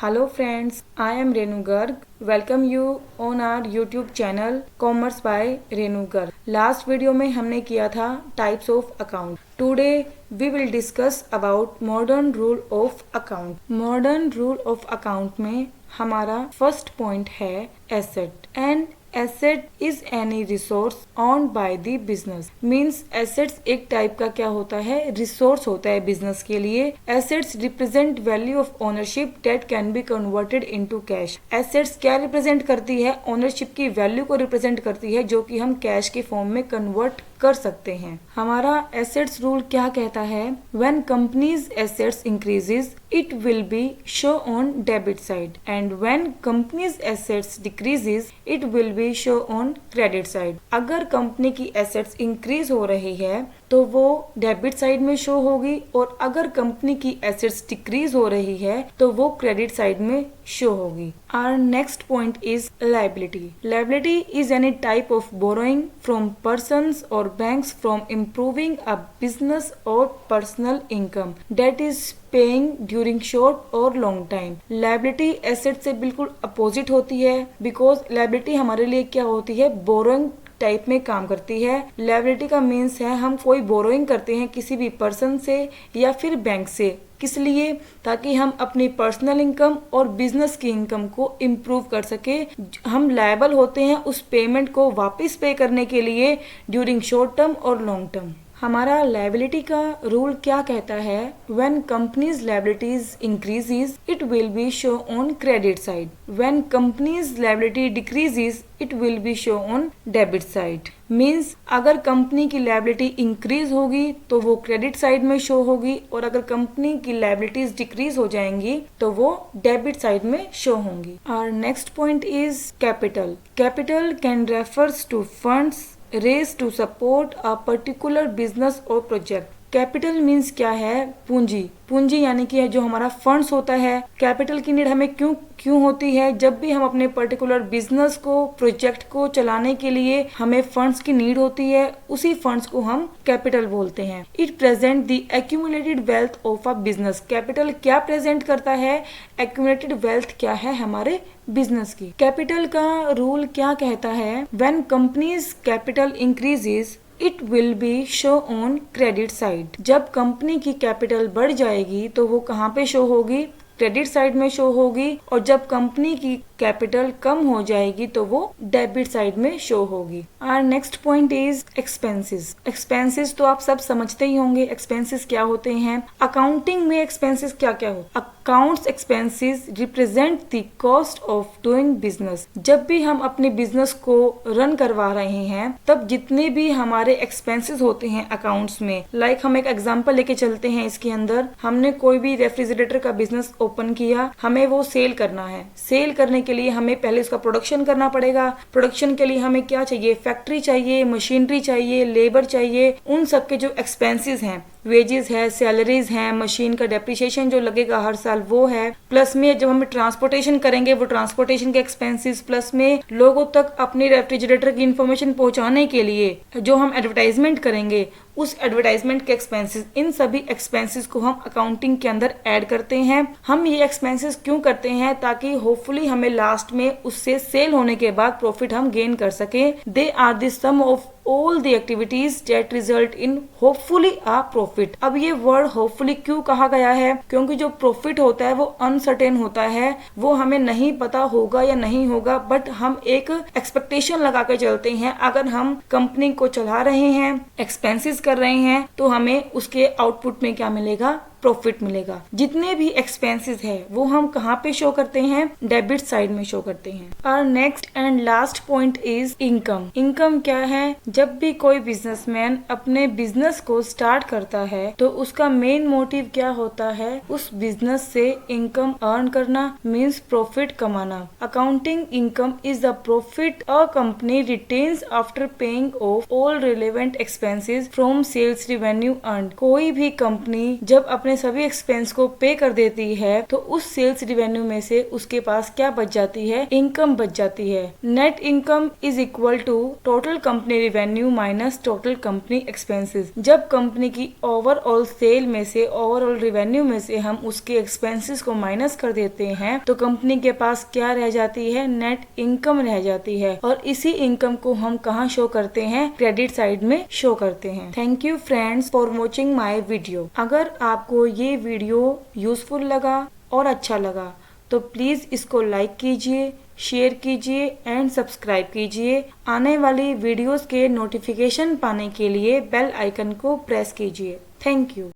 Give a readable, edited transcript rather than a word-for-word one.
Hello friends, I am Renu Garg. Welcome you on our YouTube channel Commerce by Renu Garg. Last video में हमने किया था types of account. Today we will discuss about modern rule of account. Modern rule of account में हमारा first point है asset and asset is any resource on by the business. Means assets एक type का क्या होता है, resource होता है बिजनेस के लिए। Assets represent value of ownership date can be converted into cash. Assets क्या रिप्रेजेंट करती है, ओनरशिप की वैल्यू को रिप्रेजेंट करती है जो कि हम कैश के फॉर्म में कन्वर्ट कर सकते हैं। हमारा एसेट्स रूल क्या कहता है, when companies assets increases it will be show on debit side and when companies assets decreases it will be show on credit side. अगर कंपनी की एसेट्स इंक्रीज हो रही है तो वो डेबिट साइड में शो होगी और अगर कंपनी की एसेट्स डिक्रीज हो रही है तो वो क्रेडिट साइड में शो होगी। Our next point is liability. Liability is any type of borrowing from persons or banks from improving a business or personal income that is paying during short or long time. Liability asset से बिल्कुल opposite होती है because liability हमारे लिए क्या होती है, borrowing type में काम करती है। लायबिलिटी का मीन्स है हम कोई बोरोइंग करते हैं किसी भी पर्सन से या फिर बैंक से, किस लिए, ताकि हम अपनी पर्सनल इनकम और बिजनेस की इनकम को इम्प्रूव कर सके। हम लायबल होते हैं उस पेमेंट को वापस पे करने के लिए ड्यूरिंग शॉर्ट टर्म और लॉन्ग टर्म। हमारा लायबिलिटी का रूल क्या कहता है, when companies liabilities increases it will be show on credit side, when companies liability decreases it will be show on debit side. Means अगर कंपनी की liability increase होगी तो वो क्रेडिट साइड में शो होगी और अगर कंपनी की लायबिलिटीज डिक्रीज हो जाएंगी तो वो डेबिट साइड में शो होंगी। और next point is capital. Capital can refers to funds raised to support a particular business or project. Capital means क्या है, पूंजी। पूंजी यानी कि जो हमारा फंड्स होता है। कैपिटल की नीड हमें क्यों होती है, जब भी हम अपने पर्टिकुलर बिजनेस को, प्रोजेक्ट को चलाने के लिए हमें फंड्स की नीड होती है, उसी फंड्स को हम कैपिटल बोलते हैं। It present the accumulated wealth of a business. Capital क्या प्रेजेंट करता है, एक्यूमुलेटेड वेल्थ क्या है हमारे बिजनेस की। कैपिटल का रूल क्या कहता है, when companies capital increases it will be show on credit side. जब कंपनी की कैपिटल बढ़ जाएगी तो वो कहाँ पे शो होगी, क्रेडिट साइड में शो होगी, और जब कंपनी की कैपिटल कम हो जाएगी तो वो डेबिट साइड में शो होगी। और next point is expenses. Expenses तो आप सब समझते ही होंगे, एक्सपेंसेस क्या होते हैं। अकाउंटिंग में एक्सपेंसेस क्या क्या हो, accounts expenses represent the cost of doing business. जब भी हम अपने बिजनेस को रन करवा रहे हैं तब जितने भी हमारे एक्सपेंसेस होते हैं अकाउंट्स में, लाइक हम एक एग्जांपल लेके चलते हैं। इसके अंदर हमने कोई भी रेफ्रिजरेटर का बिजनेस ओपन किया, हमें वो सेल करना है। सेल करने के लिए हमें पहले उसका प्रोडक्शन करना पड़ेगा। प्रोडक्शन के लिए हमें क्या चाहिए, फैक्ट्री चाहिए, मशीनरी चाहिए, लेबर चाहिए। उन सब के जो एक्सपेंसेस हैं, वेजेस है, सैलरीज हैं, मशीन का डेप्रिसिएशन जो लगेगा हर साल वो है, प्लस में जब हम ट्रांसपोर्टेशन करेंगे वो ट्रांसपोर्टेशन के एक्सपेंसेस, प्लस में लोगों तक अपने रेफ्रिजरेटर की इंफॉर्मेशन पहुंचाने के लिए जो हम एडवर्टाइजमेंट करेंगे उस एडवर्टाइजमेंट के एक्सपेंसेस। इन सभी एक्सपेंसेस को हम अकाउंटिंग के अंदर ऐड करते हैं। हम ये एक्सपेंसेस क्यों करते हैं, ताकि होपफुली हमें लास्ट में उससे सेल होने के बाद प्रॉफिट हम गेन कर सके। They are the sum of all the activities that result in hopefully a profit। अब ये वर्ड hopefully क्यों कहा गया है, क्योंकि जो प्रॉफिट होता है वो अनसर्टेन होता है, वो हमें नहीं पता होगा या नहीं होगा, बट हम एक एक्सपेक्टेशन लगा के चलते हैं। अगर हम कंपनी को चला रहे हैं, एक्सपेंसेस कर रहे हैं, तो हमें उसके आउटपुट में क्या मिलेगा, प्रॉफिट मिलेगा। जितने भी एक्सपेंसेस है वो हम कहाँ पे शो करते हैं, डेबिट साइड में शो करते हैं। और next and last point is income. Income क्या है, जब भी कोई बिजनेसमैन अपने बिजनेस को स्टार्ट करता है तो उसका मेन मोटिव क्या होता है, उस बिजनेस से इनकम अर्न करना, मीन्स प्रॉफिट कमाना। Accounting income is the profit a company retains after paying off all relevant expenses from sales revenue earn. कोई भी कंपनी जब अपने अपने सभी एक्सपेंस को पे कर देती है तो उस सेल्स रिवेन्यू में से उसके पास क्या बच जाती है, इनकम बच जाती है। Net income is equal to total company revenue minus total company expenses. जब कंपनी की ओवरऑल सेल में से, ओवरऑल रिवेन्यू में से हम उसके एक्सपेंसेस को माइनस कर देते हैं तो कंपनी के पास क्या रह जाती है, नेट इनकम रह जाती है। और इसी इनकम को हम कहाँ शो करते हैं, क्रेडिट साइड में शो करते हैं। Thank you friends for watching my video. अगर आपको ये वीडियो यूजफुल लगा और अच्छा लगा तो प्लीज इसको लाइक कीजिए, शेयर कीजिए एंड सब्सक्राइब कीजिए। आने वाली वीडियोस के नोटिफिकेशन पाने के लिए बेल आइकन को प्रेस कीजिए। Thank you.